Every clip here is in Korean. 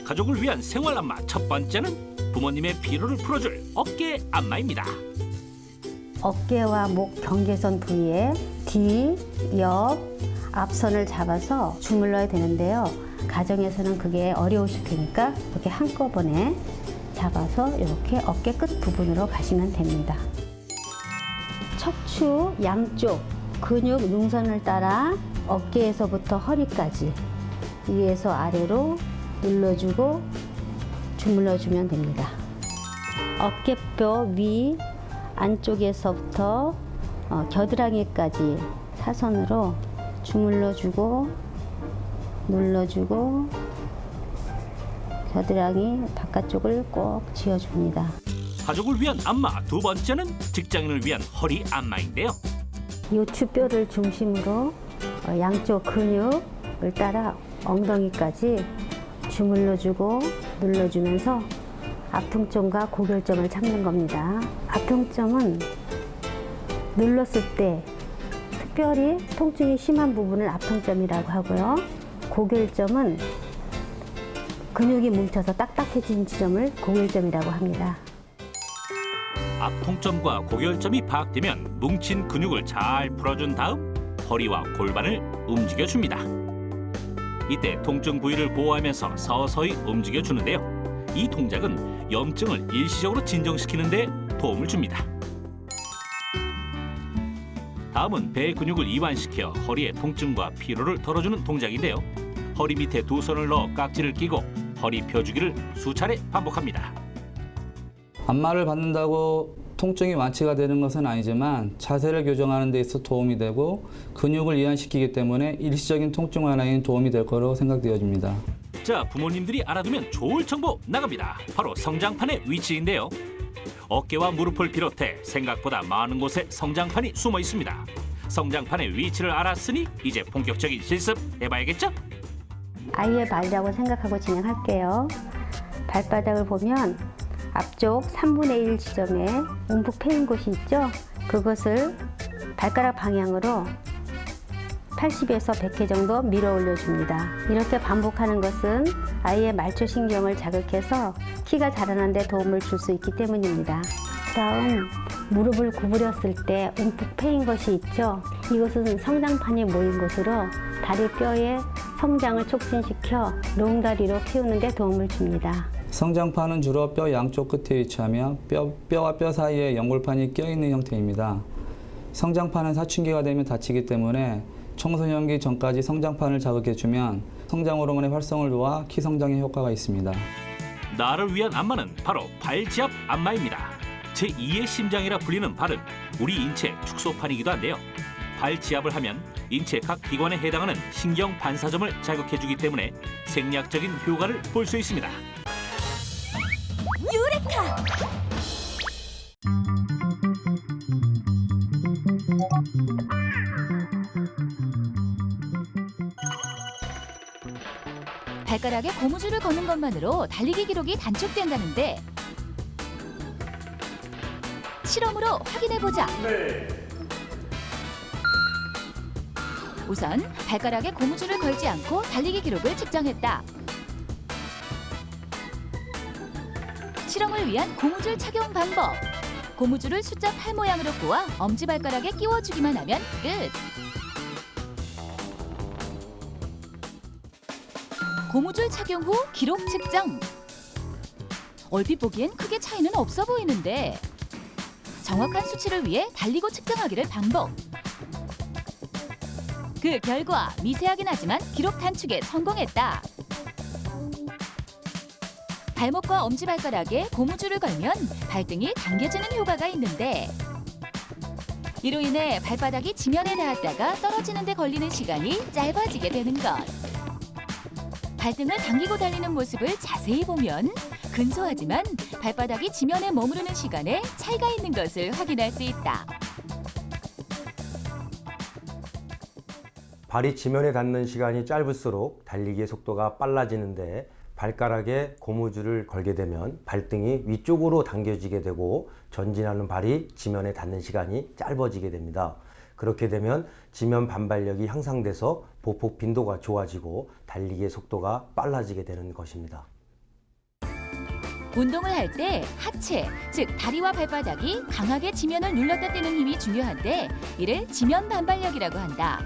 가족을 위한 생활 안마 첫 번째는 부모님의 피로를 풀어줄 어깨 안마입니다. 어깨와 목 경계선 부위에 뒤, 옆, 앞선을 잡아서 주물러야 되는데요. 가정에서는 그게 어려우실 테니까 이렇게 한꺼번에 잡아서 이렇게 어깨 끝 부분으로 가시면 됩니다. 척추 양쪽 근육 능선을 따라 어깨에서부터 허리까지 위에서 아래로 눌러주고 주물러주면 됩니다. 어깨뼈 위 안쪽에서부터 겨드랑이까지 사선으로 주물러주고 눌러주고 겨드랑이 바깥쪽을 꼭 쥐어줍니다. 가족을 위한 안마 두 번째는 직장인을 위한 허리 안마인데요. 요추뼈를 중심으로 양쪽 근육을 따라 엉덩이까지 주물러주고 눌러주면서 앞통점과 고결점을 잡는 겁니다. 앞통점은 눌렀을 때 특별히 통증이 심한 부분을 앞통점이라고 하고요. 고결점은 근육이 뭉쳐서 딱딱해진 지점을 고결점이라고 합니다. 앞통점과 고결점이 파악되면 뭉친 근육을 잘 풀어준 다음 허리와 골반을 움직여줍니다. 이때 통증 부위를 보호하면서 서서히 움직여주는데요. 이 동작은 염증을 일시적으로 진정시키는 데 도움을 줍니다. 다음은 배 근육을 이완시켜 허리의 통증과 피로를 덜어주는 동작인데요. 허리 밑에 두 손을 넣어 깍지를 끼고 허리 펴주기를 수차례 반복합니다. 안마를 받는다고 통증이 완치가 되는 것은 아니지만 자세를 교정하는 데 있어 도움이 되고 근육을 이완시키기 때문에 일시적인 통증 완화에 도움이 될 거로 생각되어집니다. 자, 부모님들이 알아두면 좋을 정보 나갑니다. 바로 성장판의 위치인데요. 어깨와 무릎을 비롯해 생각보다 많은 곳에 성장판이 숨어 있습니다. 성장판의 위치를 알았으니 이제 본격적인 실습 해봐야겠죠? 아이의 발이라고 생각하고 진행할게요. 발바닥을 보면 앞쪽 3분의 1 지점에 움푹 패인 곳이 있죠? 그것을 발가락 방향으로 80에서 100회 정도 밀어 올려줍니다. 이렇게 반복하는 것은 아이의 말초신경을 자극해서 키가 자라는 데 도움을 줄 수 있기 때문입니다. 다음, 무릎을 구부렸을 때 움푹 패인 것이 있죠? 이것은 성장판이 모인 곳으로 다리뼈의 성장을 촉진시켜 롱다리로 키우는 데 도움을 줍니다. 성장판은 주로 뼈 양쪽 끝에 위치하며 뼈와 뼈 사이에 연골판이 껴있는 형태입니다. 성장판은 사춘기가 되면 다치기 때문에 청소년기 전까지 성장판을 자극해주면 성장 호르몬의 활성을 도와 키 성장에 효과가 있습니다. 나를 위한 안마는 바로 발지압 안마입니다. 제2의 심장이라 불리는 발은 우리 인체 축소판이기도 한데요. 발지압을 하면 인체 각 기관에 해당하는 신경 반사점을 자극해주기 때문에 생리학적인 효과를 볼 수 있습니다. 유레카! 발가락에 고무줄을 거는 것만으로 달리기 기록이 단축된다는데 실험으로 확인해보자. 우선 발가락에 고무줄을 걸지 않고 달리기 기록을 측정했다. 실험을 위한 고무줄 착용 방법. 고무줄을 숫자 8 모양으로 꼬아 엄지발가락에 끼워주기만 하면 끝. 고무줄 착용 후 기록 측정. 얼핏 보기엔 크게 차이는 없어 보이는데 정확한 수치를 위해 달리고 측정하기를 반복. 그 결과 미세하긴 하지만 기록 단축에 성공했다. 발목과 엄지발가락에 고무줄을 걸면 발등이 당겨지는 효과가 있는데 이로 인해 발바닥이 지면에 닿았다가 떨어지는 데 걸리는 시간이 짧아지게 되는 것. 발등을 당기고 달리는 모습을 자세히 보면 근소하지만 발바닥이 지면에 머무르는 시간에 차이가 있는 것을 확인할 수 있다. 발이 지면에 닿는 시간이 짧을수록 달리기의 속도가 빨라지는데 발가락에 고무줄을 걸게 되면 발등이 위쪽으로 당겨지게 되고 전진하는 발이 지면에 닿는 시간이 짧아지게 됩니다. 그렇게 되면 지면 반발력이 향상돼서 보폭 빈도가 좋아지고 달리기의 속도가 빨라지게 되는 것입니다. 운동을 할 때 하체, 즉 다리와 발바닥이 강하게 지면을 눌렀다 떼는 힘이 중요한데 이를 지면 반발력이라고 한다.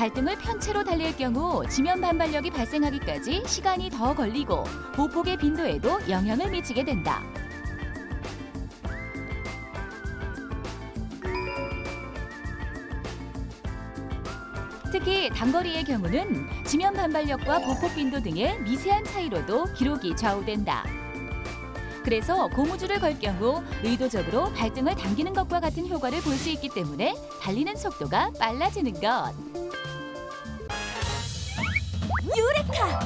발등을 편채로 달릴 경우 지면 반발력이 발생하기까지 시간이 더 걸리고 보폭의 빈도에도 영향을 미치게 된다. 특히 단거리의 경우는 지면 반발력과 보폭 빈도 등의 미세한 차이로도 기록이 좌우된다. 그래서 고무줄을 걸 경우 의도적으로 발등을 당기는 것과 같은 효과를 볼 수 있기 때문에 달리는 속도가 빨라지는 것. 유레카!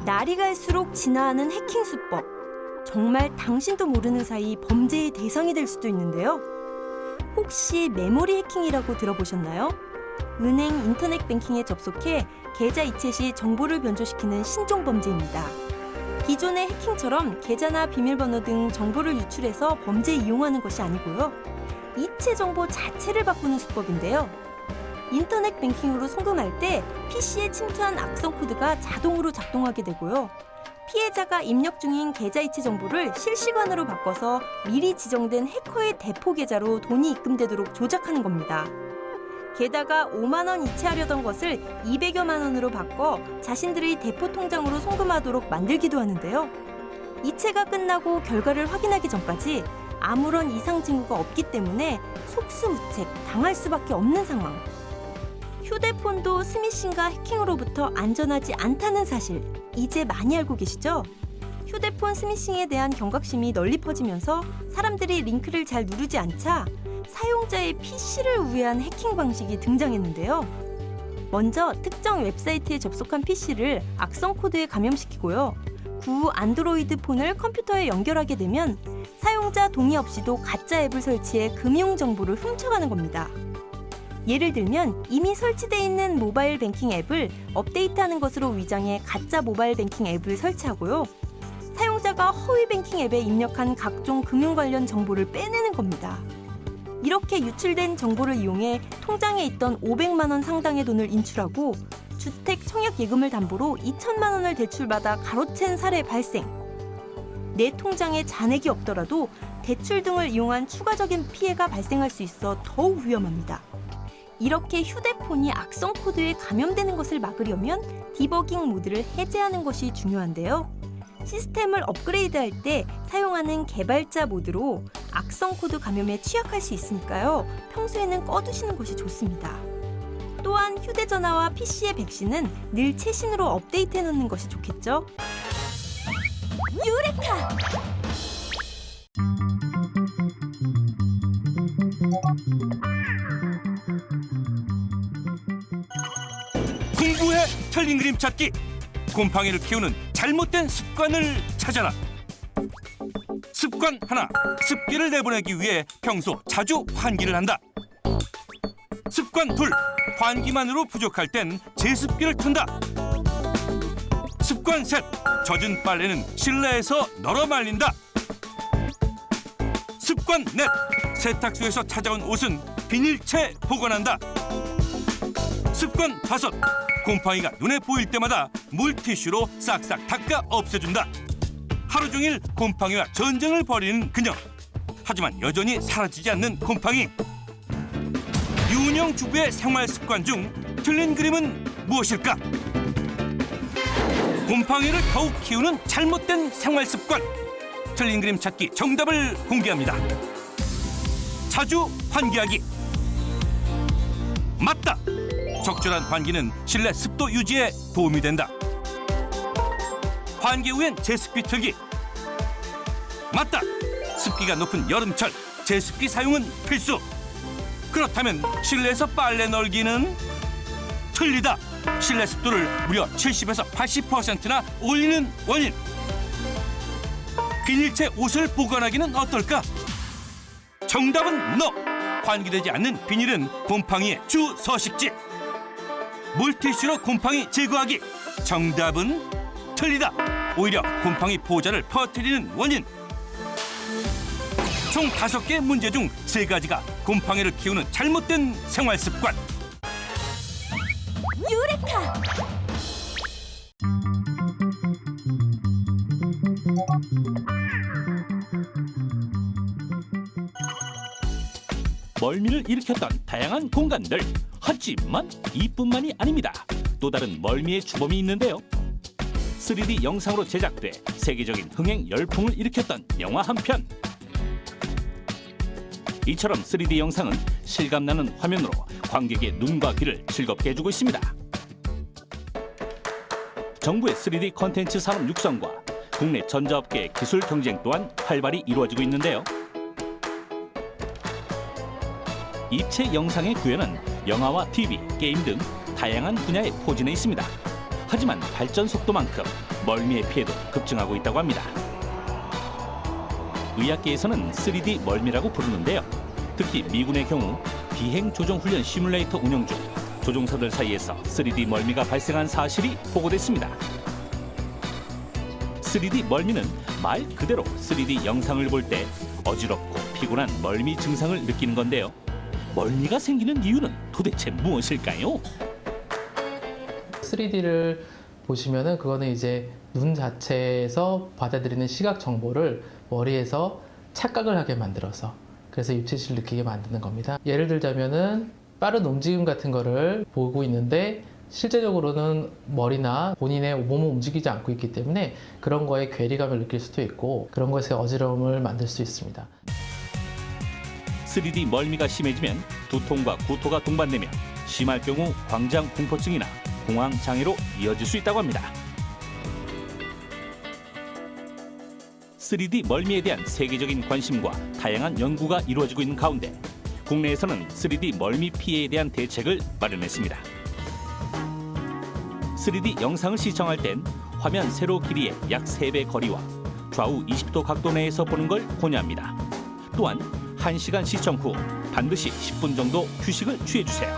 날이 갈수록 진화하는 해킹 수법. 정말 당신도 모르는 사이 범죄의 대상이 될 수도 있는데요. 혹시 메모리 해킹이라고 들어보셨나요? 은행 인터넷 뱅킹에 접속해 계좌 이체 시 정보를 변조시키는 신종 범죄입니다. 기존의 해킹처럼 계좌나 비밀번호 등 정보를 유출해서 범죄에 이용하는 것이 아니고요. 이체 정보 자체를 바꾸는 수법인데요. 인터넷 뱅킹으로 송금할 때 PC에 침투한 악성 코드가 자동으로 작동하게 되고요. 피해자가 입력 중인 계좌 이체 정보를 실시간으로 바꿔서 미리 지정된 해커의 대포 계좌로 돈이 입금되도록 조작하는 겁니다. 게다가 5만 원 이체하려던 것을 200여만 원으로 바꿔 자신들의 대포 통장으로 송금하도록 만들기도 하는데요. 이체가 끝나고 결과를 확인하기 전까지 아무런 이상 징후가 없기 때문에 속수무책 당할 수밖에 없는 상황. 휴대폰도 스미싱과 해킹으로부터 안전하지 않다는 사실 이제 많이 알고 계시죠? 휴대폰 스미싱에 대한 경각심이 널리 퍼지면서 사람들이 링크를 잘 누르지 않자 사용자의 PC를 우회한 해킹 방식이 등장했는데요. 먼저 특정 웹사이트에 접속한 PC를 악성 코드에 감염시키고요. 구 안드로이드 폰을 컴퓨터에 연결하게 되면 사용자 동의 없이도 가짜 앱을 설치해 금융 정보를 훔쳐가는 겁니다. 예를 들면 이미 설치되어 있는 모바일 뱅킹 앱을 업데이트하는 것으로 위장해 가짜 모바일 뱅킹 앱을 설치하고요. 사용자가 허위 뱅킹 앱에 입력한 각종 금융 관련 정보를 빼내는 겁니다. 이렇게 유출된 정보를 이용해 통장에 있던 500만 원 상당의 돈을 인출하고 주택 청약 예금을 담보로 2천만 원을 대출받아 가로챈 사례 발생. 내 통장에 잔액이 없더라도 대출 등을 이용한 추가적인 피해가 발생할 수 있어 더욱 위험합니다. 이렇게 휴대폰이 악성 코드에 감염되는 것을 막으려면 디버깅 모드를 해제하는 것이 중요한데요. 시스템을 업그레이드할 때 사용하는 개발자 모드로 악성 코드 감염에 취약할 수 있으니까요. 평소에는 꺼두시는 것이 좋습니다. 또한 휴대전화와 PC의 백신은 늘 최신으로 업데이트해 놓는 것이 좋겠죠? 유레카! 공부에 틀린 그림 찾기. 곰팡이를 키우는 잘못된 습관을 찾아라. 습관 하나, 습기를 내보내기 위해 평소 자주 환기를 한다. 습관 둘, 환기만으로 부족할 땐 제습기를 튼다. 습관 셋, 젖은 빨래는 실내에서 널어 말린다. 습관 넷, 세탁소에서 찾아온 옷은 비닐채 보관한다. 습관 다섯, 곰팡이가 눈에 보일 때마다 물티슈로 싹싹 닦아 없애준다. 하루 종일 곰팡이와 전쟁을 벌이는 그녀. 하지만 여전히 사라지지 않는 곰팡이. 유은영 주부의 생활 습관 중 틀린 그림은 무엇일까? 곰팡이를 더욱 키우는 잘못된 생활 습관. 틀린 그림 찾기 정답을 공개합니다. 자주 환기하기. 맞다. 적절한 환기는 실내 습도 유지에 도움이 된다. 환기 후엔 제습기 틀기. 맞다. 습기가 높은 여름철 제습기 사용은 필수. 그렇다면 실내에서 빨래 널기는 틀리다. 실내 습도를 무려 70에서 80%나 올리는 원인. 비닐채 옷을 보관하기는 어떨까? 정답은 NO! 환기되지 않는 비닐은 곰팡이의 주 서식지. 물티슈로 곰팡이 제거하기. 정답은 틀리다. 오히려 곰팡이 포자를 퍼뜨리는 원인. 총 5개 문제 중 3가지가 곰팡이를 키우는 잘못된 생활 습관. 유레카! 멀미를 일으켰던 다양한 공간들. 하지만 이뿐만이 아닙니다. 또 다른 멀미의 주범이 있는데요. 3D 영상으로 제작돼 세계적인 흥행 열풍을 일으켰던 영화 한 편. 이처럼 3D 영상은 실감나는 화면으로 관객의 눈과 귀를 즐겁게 해주고 있습니다. 정부의 3D 콘텐츠 산업 육성과 국내 전자업계의 기술 경쟁 또한 활발히 이루어지고 있는데요. 입체 영상의 구현은 영화와 TV, 게임 등 다양한 분야에 포진해 있습니다. 하지만 발전 속도만큼 멀미의 피해도 급증하고 있다고 합니다. 의학계에서는 3D 멀미라고 부르는데요. 특히 미군의 경우 비행 조종 훈련 시뮬레이터 운영 중 조종사들 사이에서 3D 멀미가 발생한 사실이 보고됐습니다. 3D 멀미는 말 그대로 3D 영상을 볼 때 어지럽고 피곤한 멀미 증상을 느끼는 건데요. 멀미가 생기는 이유는 도대체 무엇일까요? 3D를 보시면은 그거는 이제 눈 자체에서 받아들이는 시각 정보를 머리에서 착각을 하게 만들어서 그래서 입체시를 느끼게 만드는 겁니다. 예를 들자면은 빠른 움직임 같은 거를 보고 있는데 실제적으로는 머리나 본인의 몸을 움직이지 않고 있기 때문에 그런 거에 괴리감을 느낄 수도 있고 그런 것에 어지러움을 만들 수 있습니다. 3D 멀미가 심해지면 두통과 구토가 동반되며 심할 경우 광장 공포증이나 공황 장애로 이어질 수 있다고 합니다. 3D 멀미에 대한 세계적인 관심과 다양한 연구가 이루어지고 있는 가운데 국내에서는 3D 멀미 피해에 대한 대책을 마련했습니다. 3D 영상을 시청할 땐 화면 세로 길이의 약 3배 거리와 좌우 20도 각도 내에서 보는 걸 권유합니다. 또한 1시간 시청 후 반드시 10분 정도 휴식을 취해주세요.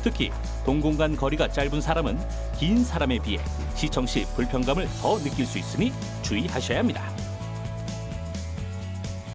특히 동공간 거리가 짧은 사람은 긴 사람에 비해 시청 시 불편감을 더 느낄 수 있으니 주의하셔야 합니다.